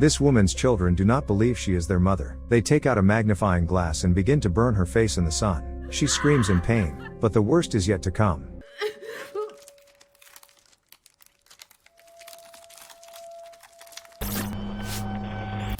This woman's children do not believe she is their mother. They take out a magnifying glass and begin to burn her face in the sun. She screams in pain, but the worst is yet to come.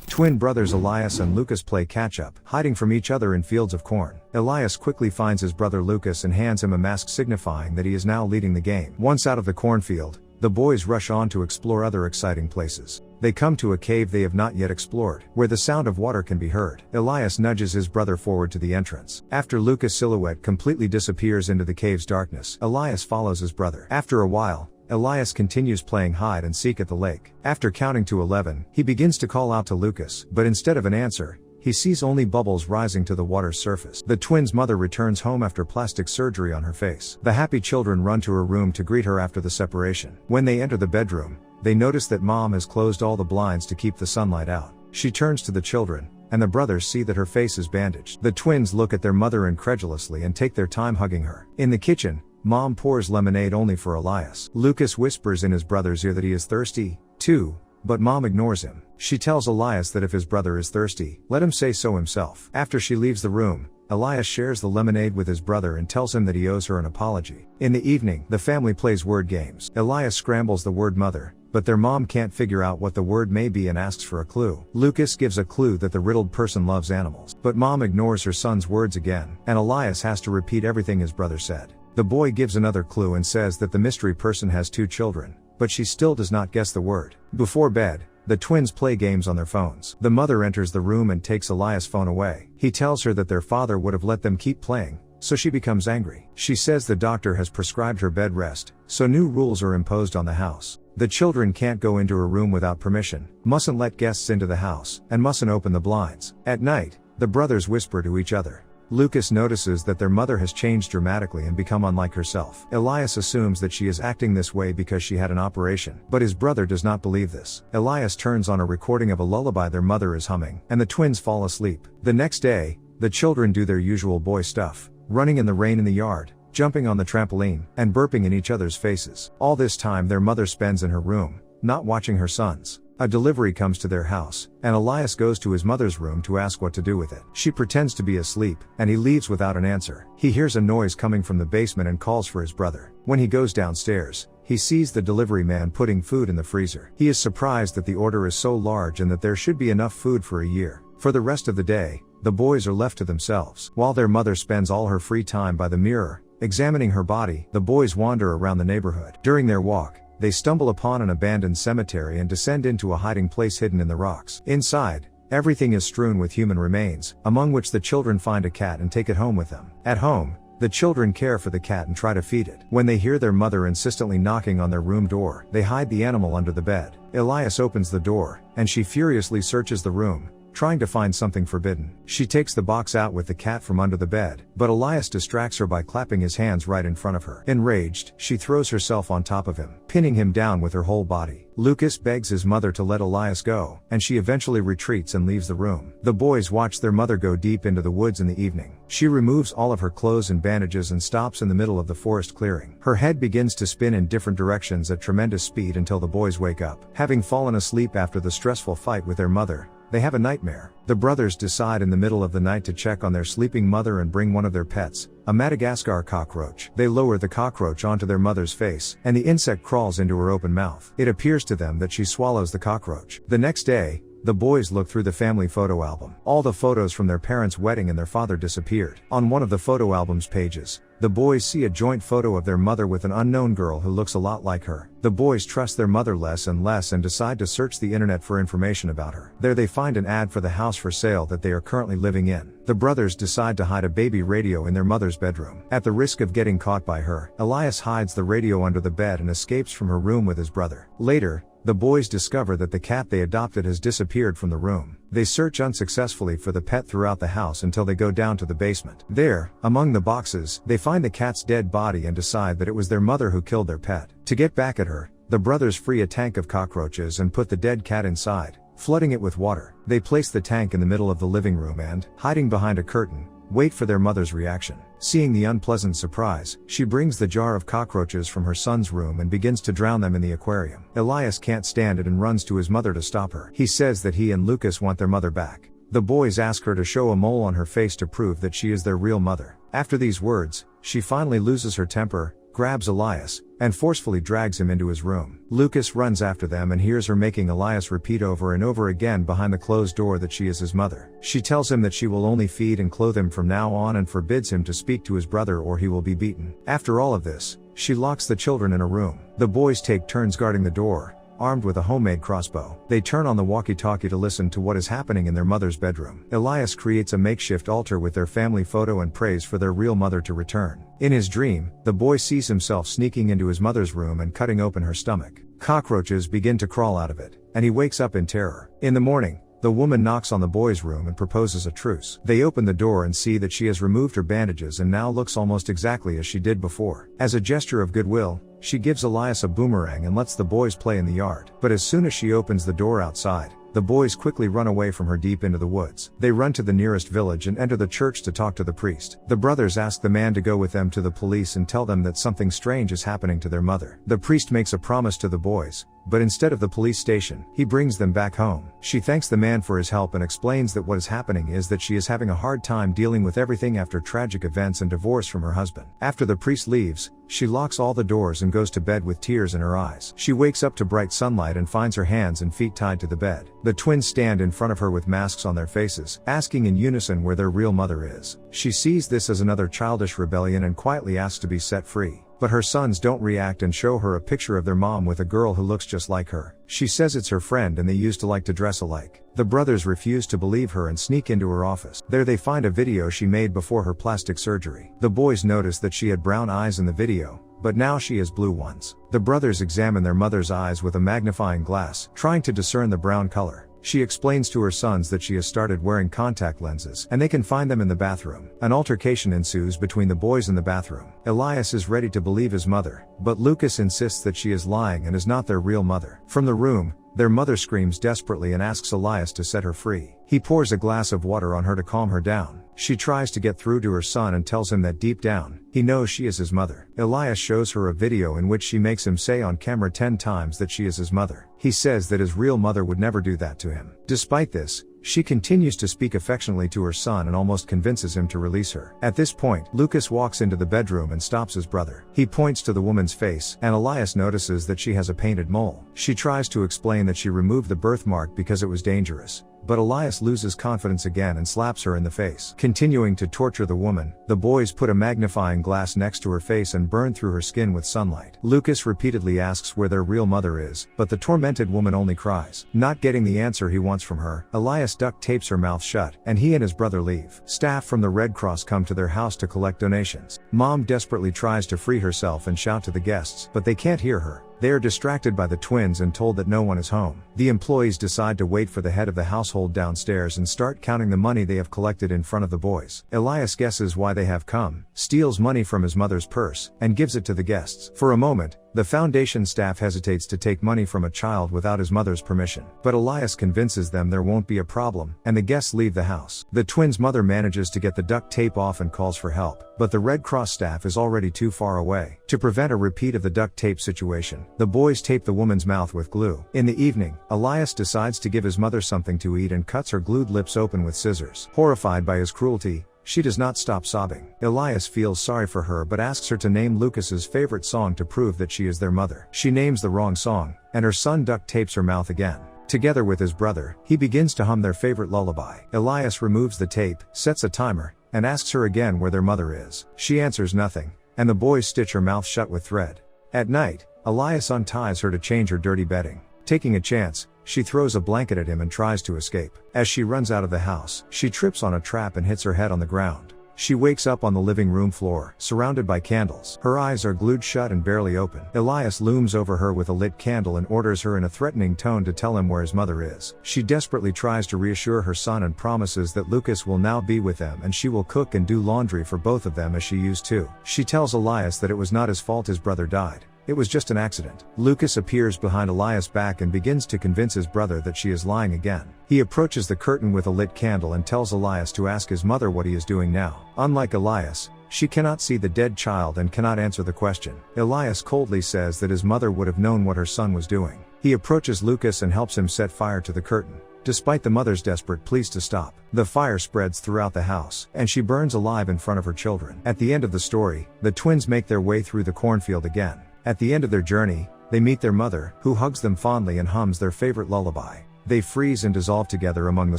Twin brothers Elias and Lucas play catch-up, hiding from each other in fields of corn. Elias quickly finds his brother Lucas and hands him a mask signifying that he is now leading the game. Once out of the cornfield, the boys rush on to explore other exciting places. They come to a cave they have not yet explored, where the sound of water can be heard. Elias nudges his brother forward to the entrance. After Lucas' silhouette completely disappears into the cave's darkness, Elias follows his brother. After a while, Elias continues playing hide and seek at the lake. After counting to 11, he begins to call out to Lucas, but instead of an answer, he sees only bubbles rising to the water's surface. The twins' mother returns home after plastic surgery on her face. The happy children run to her room to greet her after the separation. When they enter the bedroom, they notice that mom has closed all the blinds to keep the sunlight out. She turns to the children, and the brothers see that her face is bandaged. The twins look at their mother incredulously and take their time hugging her. In the kitchen, mom pours lemonade only for Elias. Lucas whispers in his brother's ear that he is thirsty, too, but mom ignores him. She tells Elias that if his brother is thirsty, let him say so himself. After she leaves the room, Elias shares the lemonade with his brother and tells him that he owes her an apology. In the evening, the family plays word games. Elias scrambles the word mother, but their mom can't figure out what the word may be and asks for a clue. Lucas gives a clue that the riddled person loves animals. But mom ignores her son's words again, and Elias has to repeat everything his brother said. The boy gives another clue and says that the mystery person has 2 children, but she still does not guess the word. Before bed, the twins play games on their phones. The mother enters the room and takes Elias' phone away. He tells her that their father would have let them keep playing, so she becomes angry. She says the doctor has prescribed her bed rest, so new rules are imposed on the house. The children can't go into her room without permission, mustn't let guests into the house, and mustn't open the blinds. At night, the brothers whisper to each other. Lucas notices that their mother has changed dramatically and become unlike herself. Elias assumes that she is acting this way because she had an operation, but his brother does not believe this. Elias turns on a recording of a lullaby their mother is humming, and the twins fall asleep. The next day, the children do their usual boy stuff, running in the rain in the yard, jumping on the trampoline, and burping in each other's faces. All this time their mother spends in her room, not watching her sons. A delivery comes to their house, and Elias goes to his mother's room to ask what to do with it. She pretends to be asleep, and he leaves without an answer. He hears a noise coming from the basement and calls for his brother. When he goes downstairs, he sees the delivery man putting food in the freezer. He is surprised that the order is so large and that there should be enough food for a year. For the rest of the day, the boys are left to themselves. While their mother spends all her free time by the mirror, examining her body, the boys wander around the neighborhood. During their walk, they stumble upon an abandoned cemetery and descend into a hiding place hidden in the rocks. Inside, everything is strewn with human remains, among which the children find a cat and take it home with them. At home, the children care for the cat and try to feed it. When they hear their mother insistently knocking on their room door, they hide the animal under the bed. Elias opens the door, and she furiously searches the room, trying to find something forbidden. She takes the box out with the cat from under the bed, but Elias distracts her by clapping his hands right in front of her. Enraged, she throws herself on top of him, pinning him down with her whole body. Lucas begs his mother to let Elias go, and she eventually retreats and leaves the room. The boys watch their mother go deep into the woods in the evening. She removes all of her clothes and bandages and stops in the middle of the forest clearing. Her head begins to spin in different directions at tremendous speed until the boys wake up. Having fallen asleep after the stressful fight with their mother, they have a nightmare. The brothers decide in the middle of the night to check on their sleeping mother and bring one of their pets, a Madagascar cockroach. They lower the cockroach onto their mother's face, and the insect crawls into her open mouth. It appears to them that she swallows the cockroach. The next day, the boys look through the family photo album. All the photos from their parents' wedding and their father disappeared. On one of the photo album's pages, the boys see a joint photo of their mother with an unknown girl who looks a lot like her. The boys trust their mother less and less and decide to search the internet for information about her. There they find an ad for the house for sale that they are currently living in. The brothers decide to hide a baby radio in their mother's bedroom. At the risk of getting caught by her, Elias hides the radio under the bed and escapes from her room with his brother. Later, the boys discover that the cat they adopted has disappeared from the room. They search unsuccessfully for the pet throughout the house until they go down to the basement. There, among the boxes, they find the cat's dead body and decide that it was their mother who killed their pet. To get back at her, the brothers free a tank of cockroaches and put the dead cat inside, flooding it with water. They place the tank in the middle of the living room and, hiding behind a curtain, wait for their mother's reaction. Seeing the unpleasant surprise, she brings the jar of cockroaches from her son's room and begins to drown them in the aquarium. Elias can't stand it and runs to his mother to stop her. He says that he and Lucas want their mother back. The boys ask her to show a mole on her face to prove that she is their real mother. After these words, she finally loses her temper, grabs Elias, and forcefully drags him into his room. Lucas runs after them and hears her making Elias repeat over and over again behind the closed door that she is his mother. She tells him that she will only feed and clothe him from now on and forbids him to speak to his brother or he will be beaten. After all of this, she locks the children in a room. The boys take turns guarding the door, armed with a homemade crossbow. They turn on the walkie-talkie to listen to what is happening in their mother's bedroom. Elias creates a makeshift altar with their family photo and prays for their real mother to return. In his dream, the boy sees himself sneaking into his mother's room and cutting open her stomach. Cockroaches begin to crawl out of it, and he wakes up in terror. In the morning, the woman knocks on the boy's room and proposes a truce. They open the door and see that she has removed her bandages and now looks almost exactly as she did before. As a gesture of goodwill, she gives Elias a boomerang and lets the boys play in the yard. But as soon as she opens the door outside, the boys quickly run away from her deep into the woods. They run to the nearest village and enter the church to talk to the priest. The brothers ask the man to go with them to the police and tell them that something strange is happening to their mother. The priest makes a promise to the boys, but instead of the police station, he brings them back home. She thanks the man for his help and explains that what is happening is that she is having a hard time dealing with everything after tragic events and divorce from her husband. After the priest leaves, she locks all the doors and goes to bed with tears in her eyes. She wakes up to bright sunlight and finds her hands and feet tied to the bed. The twins stand in front of her with masks on their faces, asking in unison where their real mother is. She sees this as another childish rebellion and quietly asks to be set free. But her sons don't react and show her a picture of their mom with a girl who looks just like her. She says it's her friend and they used to like to dress alike. The brothers refuse to believe her and sneak into her office. There they find a video she made before her plastic surgery. The boys notice that she had brown eyes in the video, but now she has blue ones. The brothers examine their mother's eyes with a magnifying glass, trying to discern the brown color. She explains to her sons that she has started wearing contact lenses and they can find them in the bathroom. An altercation ensues between the boys in the bathroom. Elias is ready to believe his mother, but Lucas insists that she is lying and is not their real mother. From the room, their mother screams desperately and asks Elias to set her free. He pours a glass of water on her to calm her down. She tries to get through to her son and tells him that deep down, he knows she is his mother. Elias shows her a video in which she makes him say on camera 10 times that she is his mother. He says that his real mother would never do that to him. Despite this, she continues to speak affectionately to her son and almost convinces him to release her. At this point, Lucas walks into the bedroom and stops his brother. He points to the woman's face, and Elias notices that she has a painted mole. She tries to explain that she removed the birthmark because it was dangerous, but Elias loses confidence again and slaps her in the face. Continuing to torture the woman, the boys put a magnifying glass next to her face and burn through her skin with sunlight. Lucas repeatedly asks where their real mother is, but the tormented woman only cries. Not getting the answer he wants from her, Elias duct tapes her mouth shut, and he and his brother leave. Staff from the Red Cross come to their house to collect donations. Mom desperately tries to free herself and shout to the guests, but they can't hear her. They are distracted by the twins and told that no one is home. The employees decide to wait for the head of the household downstairs and start counting the money they have collected in front of the boys. Elias guesses why they have come, steals money from his mother's purse, and gives it to the guests. For a moment, the foundation staff hesitates to take money from a child without his mother's permission, but Elias convinces them there won't be a problem, and the guests leave the house. The twins' mother manages to get the duct tape off and calls for help, but the Red Cross staff is already too far away. To prevent a repeat of the duct tape situation, the boys tape the woman's mouth with glue. In the evening, Elias decides to give his mother something to eat and cuts her glued lips open with scissors. Horrified by his cruelty, she does not stop sobbing. Elias feels sorry for her but asks her to name Lucas's favorite song to prove that she is their mother. She names the wrong song, and her son duct tapes her mouth again. Together with his brother, he begins to hum their favorite lullaby. Elias removes the tape, sets a timer, and asks her again where their mother is. She answers nothing, and the boys stitch her mouth shut with thread. At night, Elias unties her to change her dirty bedding. Taking a chance, she throws a blanket at him and tries to escape. As she runs out of the house, she trips on a trap and hits her head on the ground. She wakes up on the living room floor, surrounded by candles. Her eyes are glued shut and barely open. Elias looms over her with a lit candle and orders her in a threatening tone to tell him where his mother is. She desperately tries to reassure her son and promises that Lucas will now be with them and she will cook and do laundry for both of them as she used to. She tells Elias that it was not his fault his brother died. It was just an accident. Lucas appears behind Elias' back and begins to convince his brother that she is lying again. He approaches the curtain with a lit candle and tells Elias to ask his mother what he is doing now. Unlike Elias, she cannot see the dead child and cannot answer the question. Elias coldly says that his mother would have known what her son was doing. He approaches Lucas and helps him set fire to the curtain. Despite the mother's desperate pleas to stop, the fire spreads throughout the house, and she burns alive in front of her children. At the end of the story, the twins make their way through the cornfield again. At the end of their journey, they meet their mother, who hugs them fondly and hums their favorite lullaby. They freeze and dissolve together among the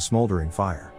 smoldering fire.